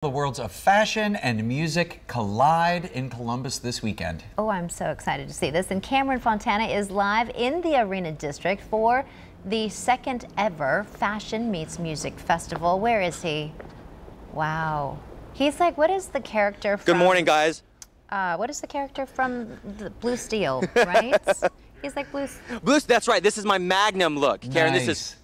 The worlds of fashion and music collide in Columbus this weekend. Oh, I'm so excited to see this. And Cameron Fontana is live in the Arena District for the second ever Fashion Meets Music Festival. Where is he? Wow. He's like, what is the character from... Good morning, guys. What is the character from the Blue Steel, right? He's like Blue... That's right. This is my Magnum look. Nice. Karen, this is...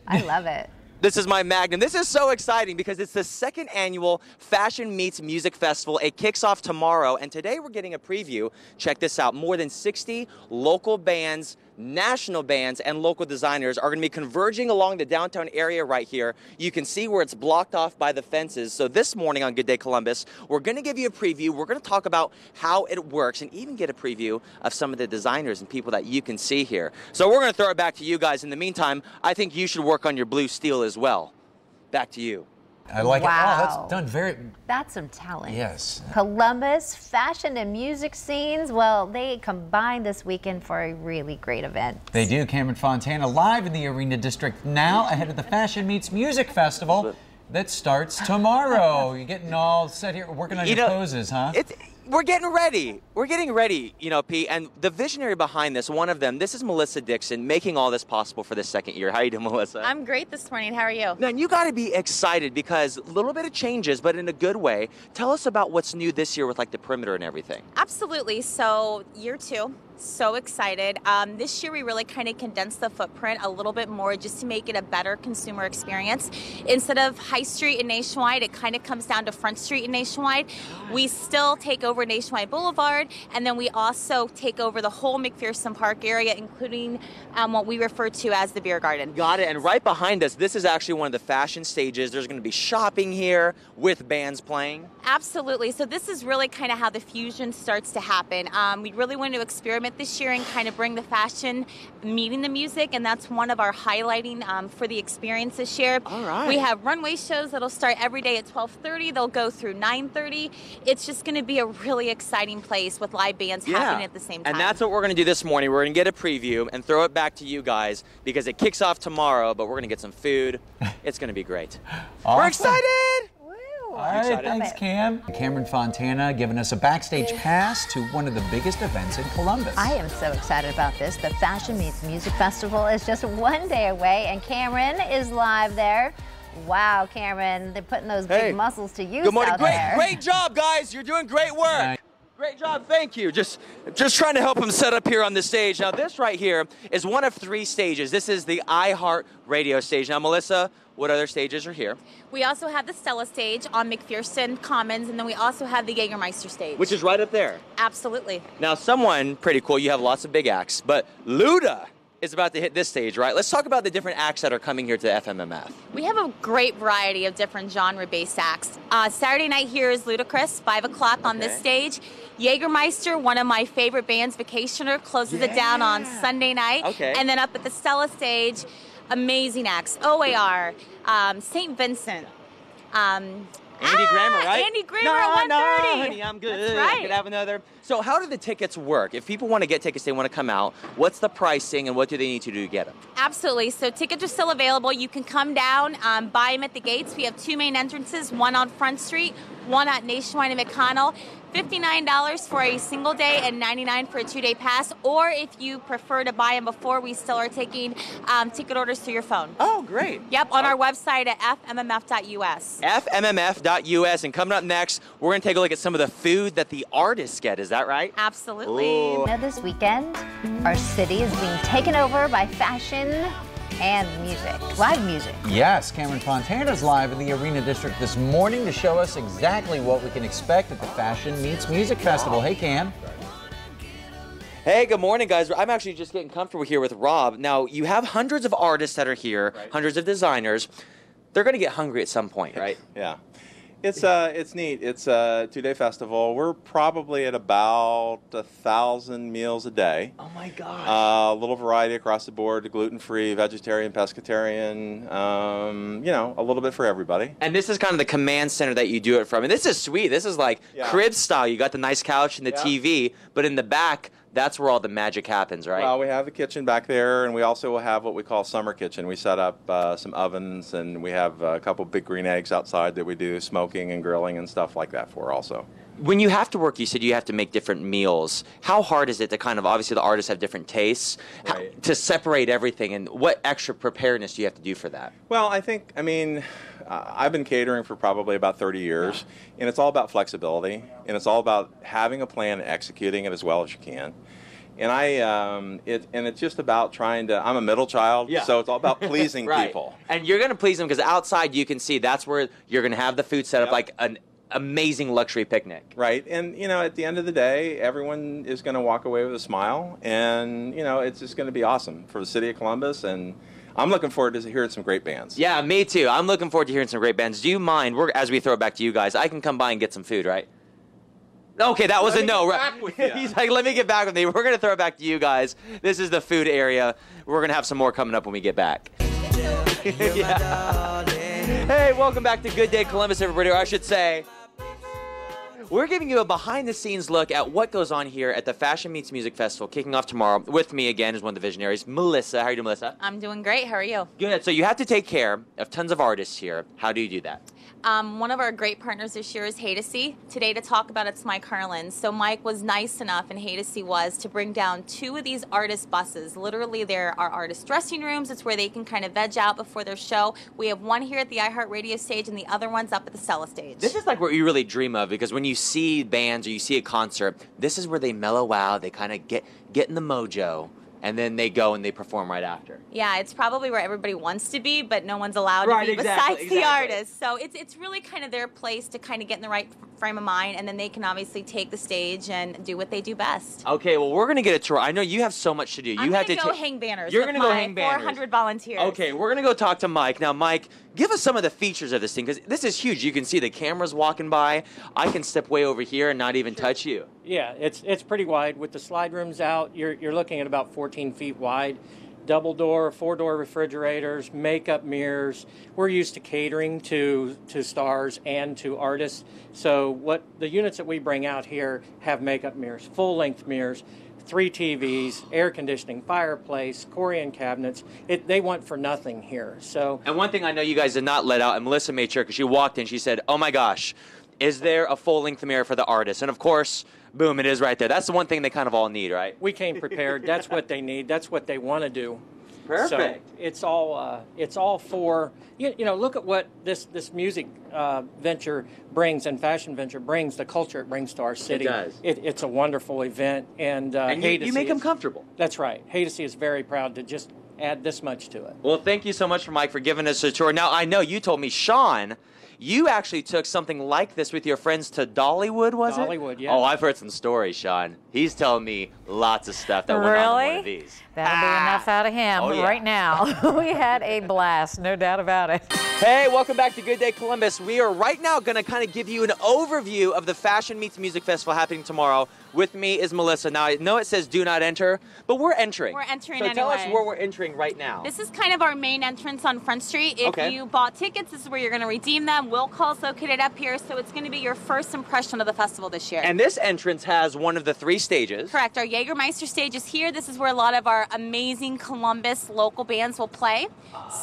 I love it. This is my Magnum. This is so exciting because it's the second annual Fashion Meets Music Festival. It kicks off tomorrow, and today we're getting a preview. Check this out. More than 60 local bands, national bands, and local designers are going to be converging along the downtown area right here. You can see where it's blocked off by the fences. So this morning on Good Day Columbus, we're going to give you a preview. We're going to talk about how it works and even get a preview of some of the designers and people that you can see here. So we're going to throw it back to you guys. In the meantime, I think you should work on your blue steel as well. Back to you. I like it. Wow. Oh, that's done very... That's some talent. Yes. Columbus fashion and music scenes, well, they combine this weekend for a really great event. They do. Cameron Fontana live in the Arena District now ahead of the Fashion Meets Music Festival that starts tomorrow. You're getting all set here, working on your poses, huh? We're getting ready. We're getting ready, you know, Pete. And the visionary behind this, one of them, this is Melissa Dixon, making all this possible for the second year. How you doing, Melissa? I'm great this morning. How are you? Now, you got to be excited because a little bit of changes, but in a good way. Tell us about what's new this year with like the perimeter and everything. Absolutely. So year two. So excited. This year we really kind of condensed the footprint a little bit more just to make it a better consumer experience. Instead of High Street and Nationwide, it kind of comes down to Front Street and Nationwide. We still take over Nationwide Boulevard, and then we also take over the whole McPherson Park area, including what we refer to as the beer garden. Got it. And right behind us, this is actually one of the fashion stages. There's going to be shopping here with bands playing. Absolutely. So this is really kind of how the fusion starts to happen. We really want to experiment this year and kind of bring the fashion meeting the music, and that's one of our highlighting for the experience this year. All right. We have runway shows that'll start every day at 12:30. They'll go through 9:30. It's just going to be a really exciting place with live bands happening at the same time. And that's what we're going to do this morning. We're going to get a preview and throw it back to you guys because it kicks off tomorrow, but we're going to get some food. It's going to be great. Awesome. We're excited! All right, thanks, Cam. Cameron Fontana giving us a backstage pass to one of the biggest events in Columbus. I am so excited about this. The Fashion Meets Music Festival is just one day away, and Cameron is live there. Wow, Cameron, they're putting those big muscles to use. Good morning. Out there. Great job, guys. You're doing great work. Great job, thank you. Just trying to help him set up here on the stage. Now, this right here is one of 3 stages. This is the iHeart Radio stage. Now, Melissa, what other stages are here? We also have the Stella stage on McPherson Commons, and then we also have the Jägermeister stage. Which is right up there. Absolutely. Now, someone pretty cool, you have lots of big acts, but Luda is about to hit this stage, right? Let's talk about the different acts that are coming here to FMMF. We have a great variety of different genre-based acts. Saturday night here is Ludacris, 5 o'clock on this stage. Jägermeister, one of my favorite bands, Vacationer, closes it down on Sunday night. Okay. And then up at the Stella stage, amazing acts, OAR, St. Vincent. Andy Grammer, right? Andy Grammer at 1:30. No, honey, I'm good. That's right. I could have another. So how do the tickets work? If people want to get tickets, they want to come out, what's the pricing and what do they need to do to get them? Absolutely. So tickets are still available. You can come down, buy them at the gates. We have 2 main entrances, one on Front Street, one at Nationwide and McConnell. $59 for a single day and $99 for a 2-day pass. Or if you prefer to buy them before, we still are taking ticket orders through your phone. Oh, great. Yep, on our website at fmmf.us. FMMF.us. And coming up next, we're going to take a look at some of the food that the artists get. Is that right? Absolutely. Ooh. Now this weekend, our city is being taken over by fashion and music, live music. Yes, Cameron Fontana's live in the Arena District this morning to show us exactly what we can expect at the Fashion Meets Music Festival. Hey, Cam. Hey, good morning, guys. I'm actually just getting comfortable here with Rob. Now, you have hundreds of artists that are here, hundreds of designers. They're going to get hungry at some point, right? Yeah. It's neat. It's a 2-day festival. We're probably at about 1,000 meals a day. Oh my gosh. A little variety across the board: gluten-free, vegetarian, pescatarian. You know, a little bit for everybody. And this is kind of the command center that you do it from. And this is sweet. This is like crib style. You got the nice couch and the TV, but in the back, that's where all the magic happens, right? Well, we have the kitchen back there, and we also will have what we call summer kitchen. We set up some ovens, and we have a couple big green eggs outside that we do smoking and grilling and stuff like that for also. When you have to work, you said you have to make different meals. How hard is it to kind of, obviously the artists have different tastes, Right. to separate everything, and what extra preparedness do you have to do for that? Well, I mean, I've been catering for probably about 30 years, and it's all about flexibility, and it's all about having a plan and executing it as well as you can. And it's just about trying to, I'm a middle child, so it's all about pleasing Right. people. And you're going to please them because outside you can see that's where you're going to have the food set up like an amazing luxury picnic. Right, and at the end of the day, everyone is going to walk away with a smile, and it's just going to be awesome for the city of Columbus, and I'm looking forward to hearing some great bands. Yeah, me too. I'm looking forward to hearing some great bands. Do you mind, as we throw it back to you guys, I can come by and get some food, right? Okay, that was a no. Right? He's like, let me get back with me. We're going to throw it back to you guys. This is the food area. We're going to have some more coming up when we get back. Yeah. Hey, welcome back to Good Day Columbus, everybody, or I should say, we're giving you a behind-the-scenes look at what goes on here at the Fashion Meets Music Festival, kicking off tomorrow. With me again is one of the visionaries, Melissa. How are you doing, Melissa? I'm doing great. How are you? Good. So you have to take care of tons of artists here. How do you do that? One of our great partners this year is Haydacy. Today to talk about it's Mike Harlan. So Mike was nice enough, and Haydacy was, to bring down 2 of these artist buses. Literally, there are artist dressing rooms. It's where they can kind of veg out before their show. We have one here at the iHeartRadio stage, and the other one's up at the Stella stage. This is like what you really dream of, because when you see bands or you see a concert, this is where they mellow out, they kind of get in the mojo, and then they go and they perform right after. Yeah, it's probably where everybody wants to be, but no one's allowed Right, to be exactly, besides the artist. So it's really kind of their place to kind of get in the right frame of mind, and then they can obviously take the stage and do what they do best. Okay, well, we're going to get a tour. I know you have so much to do. I'm going to go hang banners. You're going to go hang banners. 400 volunteers. Okay, we're going to go talk to Mike. Now, Mike, give us some of the features of this thing, because this is huge. You can see the cameras walking by. I can step way over here and not even touch you. Yeah, it's pretty wide. With the slide rooms out, you're looking at about 14 feet wide. Double door, 4-door refrigerators, makeup mirrors. We're used to catering to stars and to artists. So what the units that we bring out here have makeup mirrors, full-length mirrors, 3 TVs, air conditioning, fireplace, Corian cabinets. They want for nothing here. So. And one thing I know you guys did not let out, and Melissa made sure, because she walked in, she said, oh my gosh, is there a full-length mirror for the artist? And of course, boom, it is right there. That's the one thing they kind of all need, right? We came prepared. That's what they need. That's what they want to do. Perfect. So it's all for, look at what this music venture brings and fashion venture brings, the culture it brings to our city. It does. It's a wonderful event. And you make them comfortable. That's right. Haydacy is very proud to just add this much to it. Well, thank you so much, Mike, for giving us a tour. Now, I know you told me, Sean, you actually took something like this with your friends to Dollywood, was it? Dollywood, yeah. Oh, I've heard some stories, Sean. He's telling me lots of stuff that went on in one of these. That'll be enough out of him right now. We had a blast, no doubt about it. Hey, welcome back to Good Day Columbus. We are right now going to kind of give you an overview of the Fashion Meets Music Festival happening tomorrow. With me is Melissa. Now, I know it says do not enter, but we're entering. We're entering so anyway. tell us where we're entering right now. This is kind of our main entrance on Front Street. If you bought tickets, this is where you're going to redeem them. Will Call's located up here, so it's going to be your first impression of the festival this year. And this entrance has one of the 3 stages. Correct. Our Jägermeister stage is here. This is where a lot of our amazing Columbus local bands will play.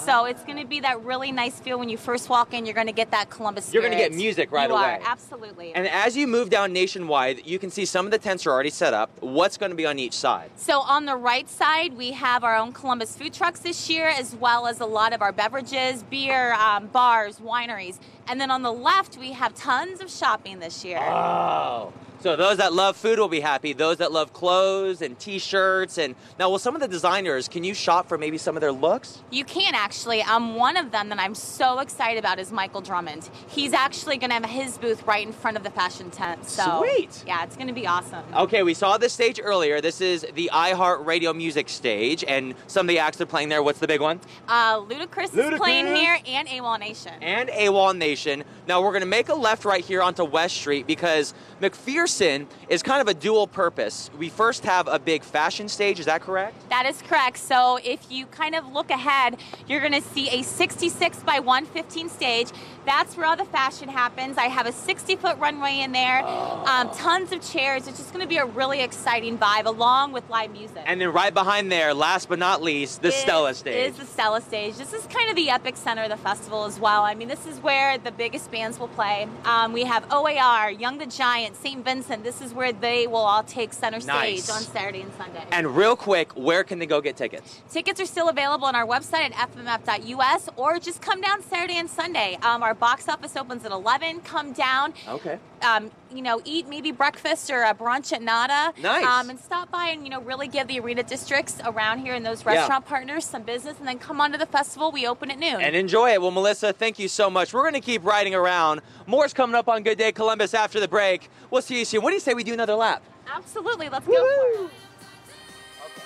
So it's going to be that really nice feel when you first walk in. You're going to get that Columbus spirit. You're going to get music right away. You are, absolutely. And as you move down nationwide, you can see some of the tents are already set up. What's going to be on each side? So on the right side, we have our own Columbus food trucks this year, as well as a lot of our beverages, beer, bars, wineries. And then on the left, we have tons of shopping this year. Oh. So those that love food will be happy. Those that love clothes and T-shirts. And now, well, some of the designers, can you shop for maybe some of their looks? You can, actually. One of them that I'm so excited about is Michael Drummond. He's actually going to have his booth right in front of the fashion tent. So, sweet. Yeah, it's going to be awesome. Okay, we saw this stage earlier. This is the iHeartRadio music stage, and some of the acts are playing there. What's the big one? Ludacris is playing here, and AWOL Nation. And AWOL Nation. Now we're going to make a left right here onto West Street because McPherson is kind of a dual purpose. We first have a big fashion stage, is that correct? That is correct. So if you kind of look ahead, you're going to see a 66 by 115 stage. That's where all the fashion happens. I have a 60-foot runway in there, tons of chairs. It's just going to be a really exciting vibe along with live music. And then right behind there, last but not least, the Stella stage. Is the Stella stage. This is kind of the epic center of the festival as well. I mean, this is where the biggest bands will play. We have OAR, Young the Giant, St. Vincent. This is where they will all take center stage on Saturday and Sunday. And real quick, where can they go get tickets? Tickets are still available on our website at FMMF.us, or just come down Saturday and Sunday. Our box office opens at 11. Come down. Okay. You know, eat maybe breakfast or a brunch at Nada. Nice. And stop by and, you know, really give the arena districts around here and those restaurant partners some business, and then come on to the festival. We open at noon. And enjoy it. Well, Melissa, thank you so much. We're going to keep riding around. More's coming up on Good Day Columbus after the break. We'll see you soon. What do you say we do another lap? Absolutely. Let's go for it.